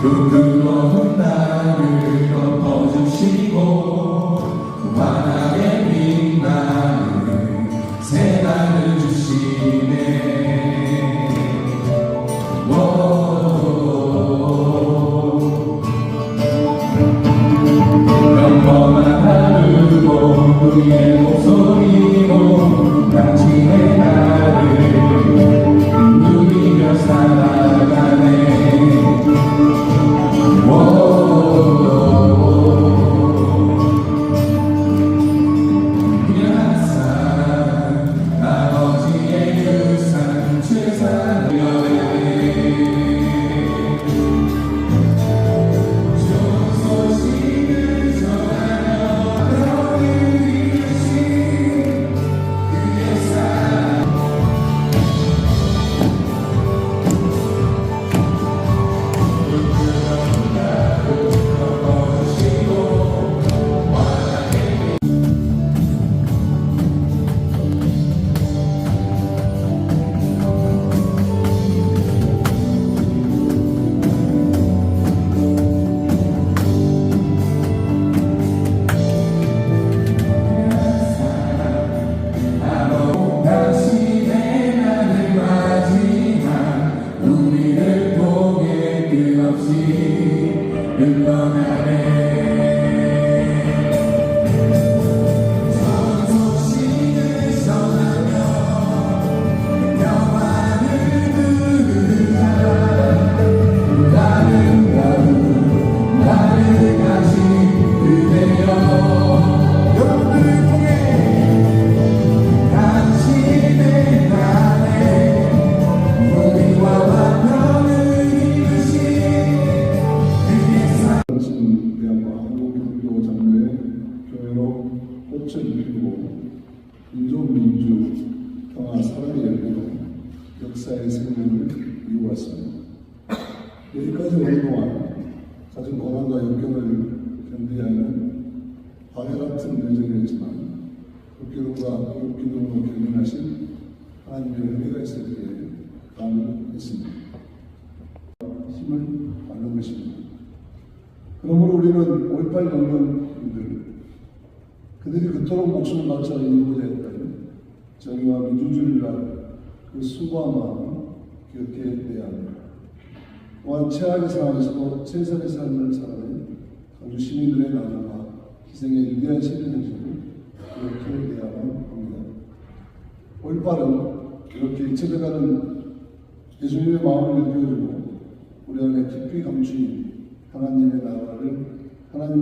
그 뜨거운 나를 덮어주시고 환하게 빛나는 새날을 주시네. 평범한 하루도 그의 목소리로 당신의 나를 누리며 살아가네. 그냥 산 아버지의 유산 최상 민족, 평화, 사랑의 열매로 역사의 생명을 이루었습니다. 여기까지 오는 동안 가진 고난과 역경을 견디하는 바위 같은 여정이었지만 국기동과 기독기동으로 견인하신 하나님의 은혜가 있었기에 가능했습니다. 힘을 받는 것입니다. 그러므로 우리는 5.18 연맹인들 그들이 그토록 목숨을 바쳐 이루고자 했던 정의와 민주주의를 위한 그 수고한 마음 기억해야 합니다. 또한 최악의 상황에서도 최선의 삶을 살아낸 광주 시민들의 나눔과 희생의 위대한 시민 행적을 기억해야만 합니다. 5.18은 이렇게 잊혀져가는 예수님의 마음을 느껴주고 우리 안에 깊이 감추인 하나님의 나라를, 하나님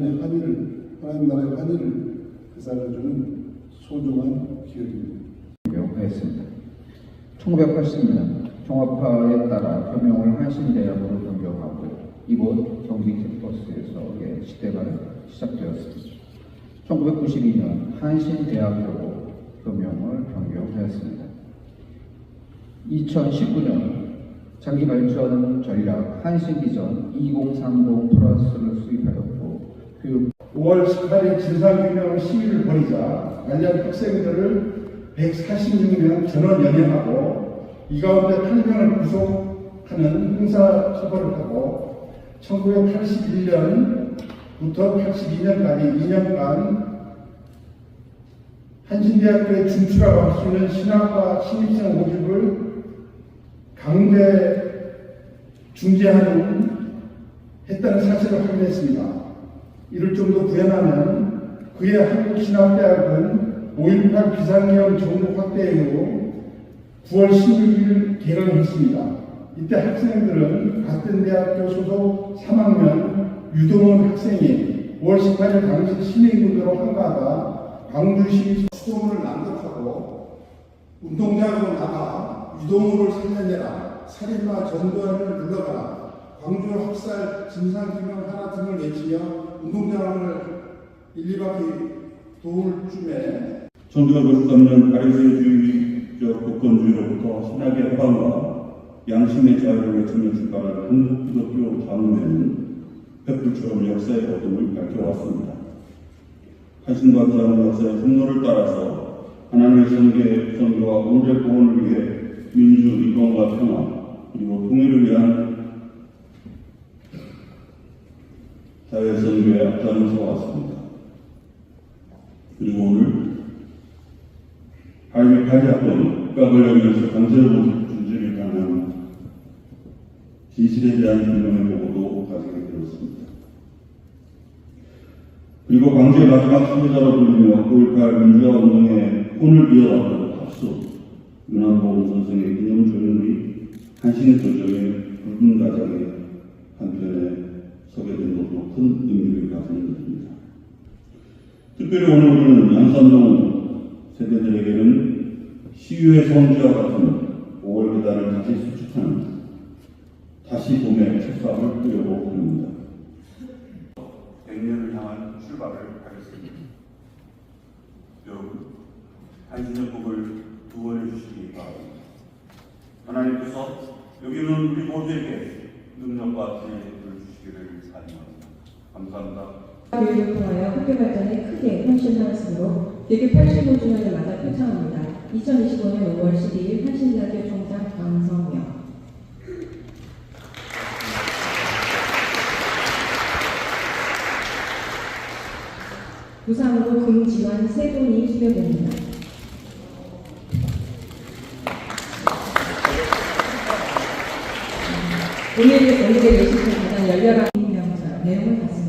나라의 환희를 되살려주는 소중한 기억입니다. 했습니다. 1980년 종합파에 따라 표명을 한신대학으로 변경하고 이곳 경기캠퍼스에서의 시대가 시작되었습니다. 1992년 한신대학으로 표명을 변경하였습니다. 2019년 자기발전 전략 한신비전 2030 플러스를 수립하였고 교육 5월 18일 진상규명 시위를 벌이자 관련 학생들을 146명 전원 연행하고 이 가운데 8명을 구속하는 형사처벌을 하고 1981년부터 82년까지 2년간 한신대학교에 진출하고 할 수 있는 신학과 신입생 모집을 강제 했다는 사실을 확인했습니다. 이를 좀 더 구현하면 그의 한국신학대학은 5.18 비상계엄 전국 확대 이후 9월 16일 개강했습니다. 이때 학생들은 같은 대학교 소속 3학년 유동원 학생이 5월 18일 당시 시민군으로 한가하다 광주시 수도문을 낭독하고 운동장으로 나가 유동호를 살려내라, 살인마 전두환을 물러가라, 광주 학살 진상규명 하라 등을 외치며 운동장을 1, 2바퀴 도울 쯤에 1993년 가리주의적 국권주의로부터 신학의 해방과 양심의 자유를 외치며 출발한 한국기독교 장로회는 횃불처럼 역사의 어둠을 밝혀왔습니다. 한신과 기하는 역사의 분노를 따라서 하나님의 선교와 오늘의 구원을 위해 민주, 이권과 평화, 그리고 통일을 위한 사회선교에 앞장서 왔습니다. 그리고 오늘 8.28 국가 권력에서 강제로 준지를 당한 진실에 대한 규명의 보고도 가지게 되었습니다. 그리고 광주의 마지막 승리자로 불리며 5.18 민주화 운동에 혼을 이어왔던 박수 윤한봉 선생의 기념 조연의 한신 도정의 붉은 가장의 한편에 서게 된 것도 큰 의미를 가지는 것입니다. 특별히 오늘 우리는 양산동 세대들에게는 시유의 성지와 같은 5월 계단을 다시 수축하는 다시 봄의 책사를 뜨려고 합니다. 100년을 향한 출발을 하겠습니다. 여러분, 한신의 복을 두원해 주시기 바랍니다. 하나님께서 여기는 우리 모두에게 능력과 지혜를 주시기를 사랑합니다. 감사합니다. 교육을 통하여 학교 발전에 크게 헌신하였으므로 대교 85주년을 맞아 표창합니다. 2025년 5월 12일 한신대학교 총장 강성명. 부상으로 금지원 세분이 수여됩니다. 오늘의 예식은 가장 열렬한 명절 내용을 봤습니다.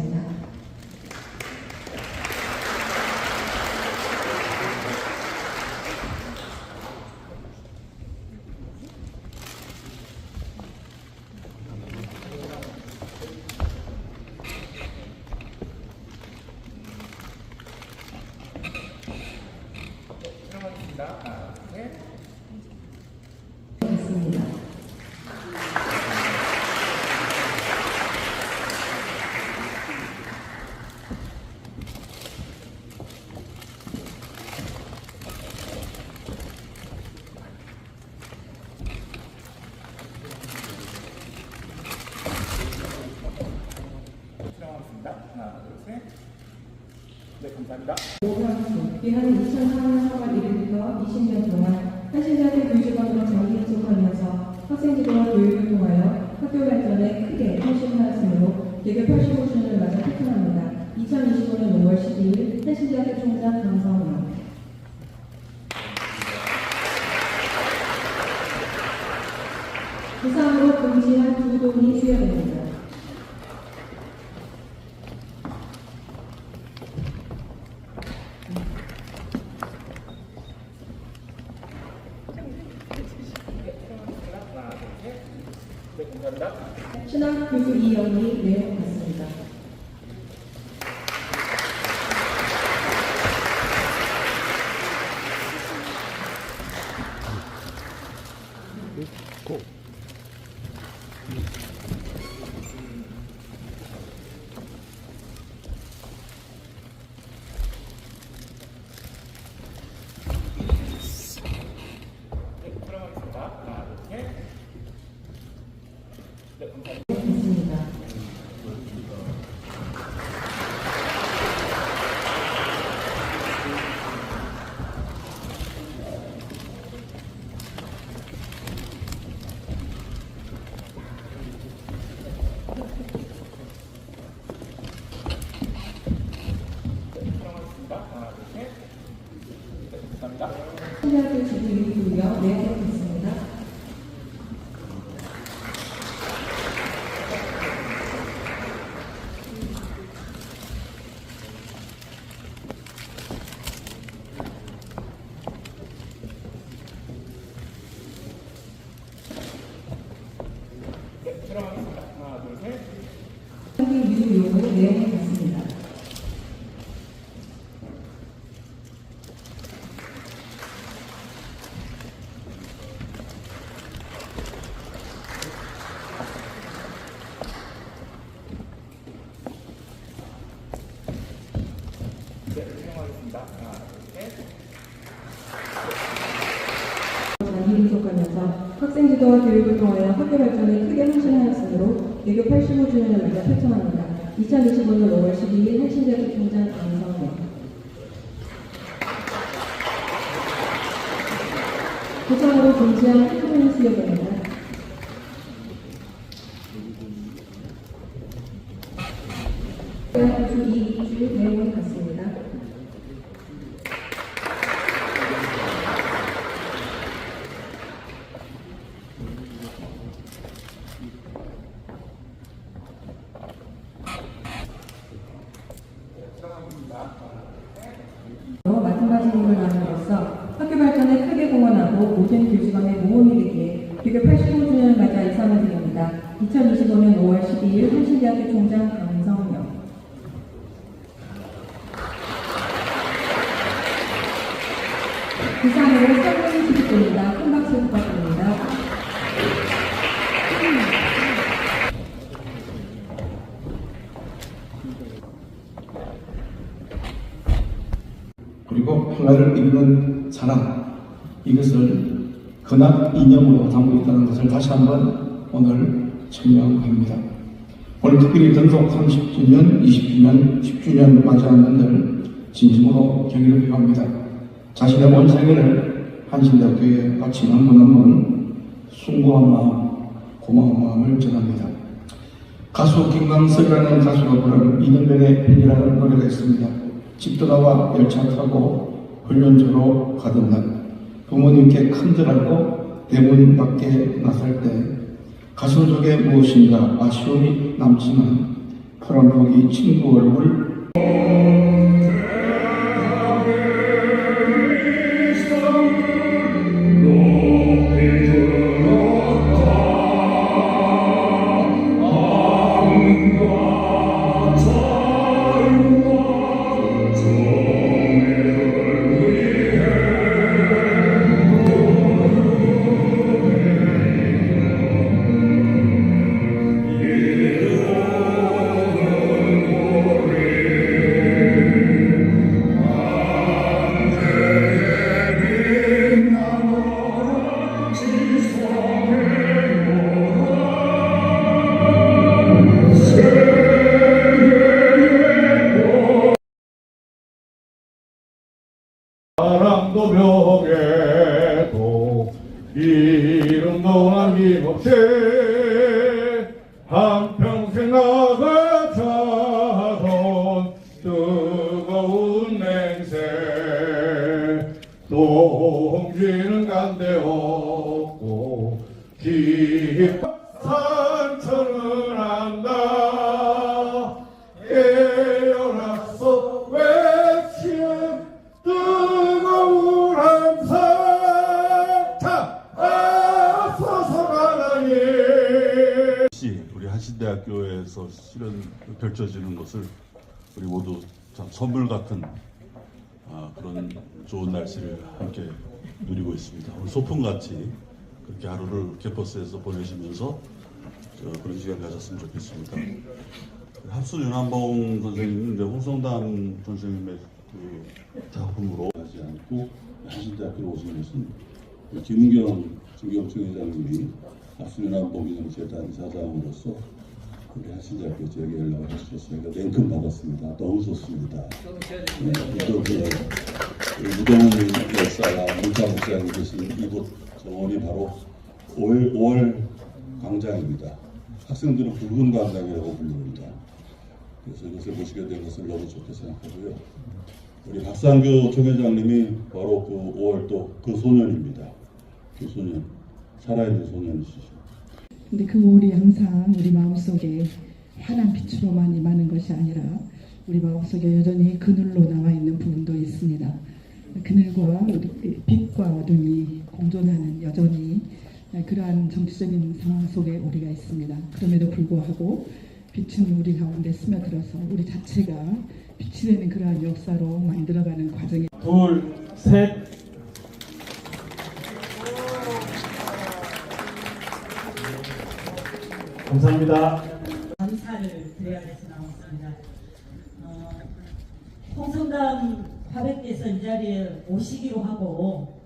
있습니다. 이하는 2004년 4월 1일부터 20년 동안 한신대학교 교육원으로 장기 소속하면서 학생지도와 교육을 통하여 학교 발전에 크게 헌신하였으므로 대교 85주년을 맞아 표창합니다. 2025년 5월 12일 한신대학교 총장 강성명. 부상으로 금지한 두 돈이 수여됩니다. 신학교육 2연이 내용 같습니다. 있습니다. 신학교 지부 유기구역 내용 있습니다. 한국 유도 요구 내용을 봤습니다. 장기를 속하면서 학생지도와 교육을 통하여 학교 발전에 크게 헌신하였으므로 대교 85주년을 맞아 표창합니다. 2025년 5월 12일 한신대학교 총장 강성명. 부상으로 금지한 두 돈이 수여됩니다. 주 2주 내용을 같습니다. 마찬가지 임무를 나누로서 학교 발전에 크게 공헌하고 모든 교직원의 모험이 되기에 교교 85주년을 맞아 이상을 드립니다. 2025년 5월 12일 한신대학교 총장 강성명. 이상으로 선물이 기입됩니다. 큰 박수 부탁드립니다. 그리고 평화를 이루는 사랑, 이것을 근합 이념으로 담고 있다는 것을 다시 한번 오늘 증명합니다. 오늘 특별히 전속 30주년, 20주년, 10주년 맞이하는 날 진심으로 경의를 표합니다. 자신의 온 생애를 한신대학교에 바친 한 분 한 분 숭고한 마음, 고마운 마음을 전합니다. 가수 김광석이라는 가수가 부른 이등병의 팬이라는 노래가 있습니다. 집도 나와 열차 타고 훈련소로 가던 날 부모님께 큰절하고 대문 밖에 나설 때 가슴 속에 무엇인가 아쉬움이 남지만 파란복이 친구 얼굴 사랑도 벽에도 이름도 남김없이 한평생 나가 자던 뜨거운 맹세 동지는 간데 없고 산천을 한다 깨어났어 외치는 뜨거운 함성 자 앞서서 가라니 우리 한신대학교에서 실현 펼쳐지는 것을 우리 모두 참 선물 같은 그런 좋은 날씨를 함께 누리고 있습니다. 오늘 소풍같이 그렇게 하루를 캠퍼스에서 보내시면서 그런 시간 가졌으면 좋겠습니다. 합수 윤한봉 선생님은 이제 홍성담 선생님의 그 작품으로 하지 않고 한신대학교로 오신 것은 김은경 총회장님이 합수 윤한봉 재단 이사장으로서 우리 한신대학교 지역에 연락을 해주셨으니까 냉큼 받았습니다. 너무 좋습니다. 네, 또 무동훈 열사와 문자 목사님 계신 이곳 정원이 바로 5월 광장입니다. 학생들은 붉은 광장이라고 부릅니다. 그래서 이것을 보시게 된 것을 너무 좋게 생각하고요. 우리 박상규 총회장님이 바로 그 5월 또 그 소년입니다. 그 소년, 살아있는 소년이시죠. 근데 그 올이 항상 우리 마음속에 환한 빛으로만 임하는 것이 아니라 우리 마음속에 여전히 그늘로 남아 있는 부분도 있습니다. 그늘과 우리 빛과 어둠이 공존하는 여전히 그러한 정치적인 상황 속에 우리가 있습니다. 그럼에도 불구하고 빛은 우리 가운데 스며들어서 우리 자체가 빛이 되는 그러한 역사로 만들어가는 과정에 둘, 셋. 감사합니다. 감사를 드려야 돼서 나왔습니다. 홍성담 화백께서 이 자리에 오시기로 하고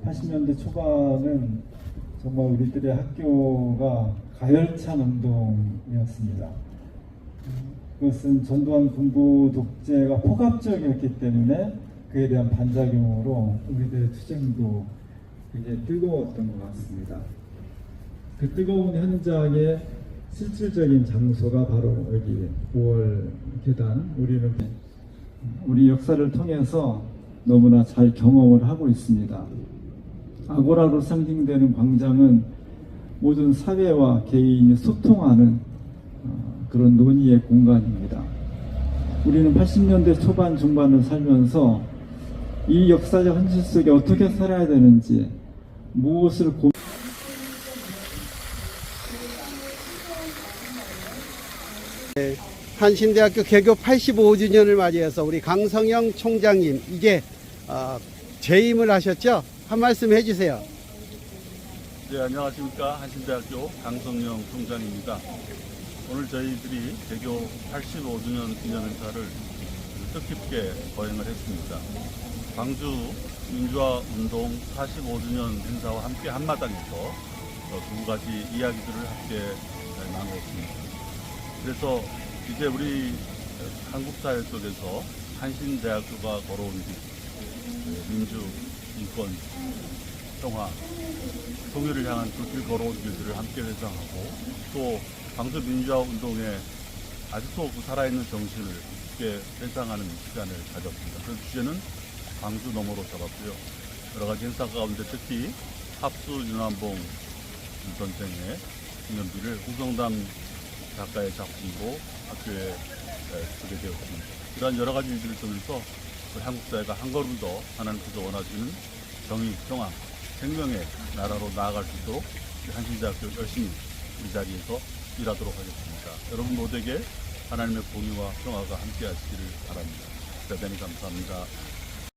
80년대 초반은 정말 우리들의 학교가 가열찬 운동이었습니다. 그것은 전두환 군부 독재가 폭압적이었기 때문에 그에 대한 반작용으로 우리들의 투쟁도 굉장히 뜨거웠던 것 같습니다. 그 뜨거운 현장의 실질적인 장소가 바로 여기 5월 계단. 우리 역사를 통해서 너무나 잘 경험을 하고 있습니다. 아고라로 상징되는 광장은 모든 사회와 개인이 소통하는 그런 논의의 공간입니다. 우리는 80년대 초반 중반을 살면서 이 역사적 현실 속에 어떻게 살아야 되는지, 무엇을 한신대학교 개교 85주년을 맞이해서 우리 강성영 총장님 이게 재임을 하셨죠? 한 말씀 해주세요. 네, 안녕하십니까. 한신대학교 강성영 총장입니다. 오늘 저희들이 개교 85주년 기념 행사를 뜻깊게 거행을 했습니다. 광주 민주화 운동 45주년 행사와 함께 한마당에서 두 가지 이야기들을 함께 나누었습니다. 그래서 이제 우리 한국 사회 속에서 한신대학교가 걸어온 길, 민주, 인권, 평화, 통일을 향한 그 길 걸어온 길들을 함께 회상하고, 또 광주 민주화 운동에 아직도 그 살아있는 정신을 함께 회상하는 시간을 가졌습니다. 그 주제는 광주 너머로 잡았고요. 여러 가지 행사 가운데 특히 합수 윤환봉 전쟁의 기념비를 홍성담 작가의 작품으로 학교에 쓰게 되었습니다. 이러한 여러 가지 일들을 통해서 한국 사회가 한 걸음 더 하나님께서 원하시는 정의, 평화, 생명의 나라로 나아갈 수 있도록 한신대학교 열심히 이 자리에서 일하도록 하겠습니다. 여러분 모두에게 하나님의 공의와 평화가 함께 하시기를 바랍니다. 대단히 감사합니다.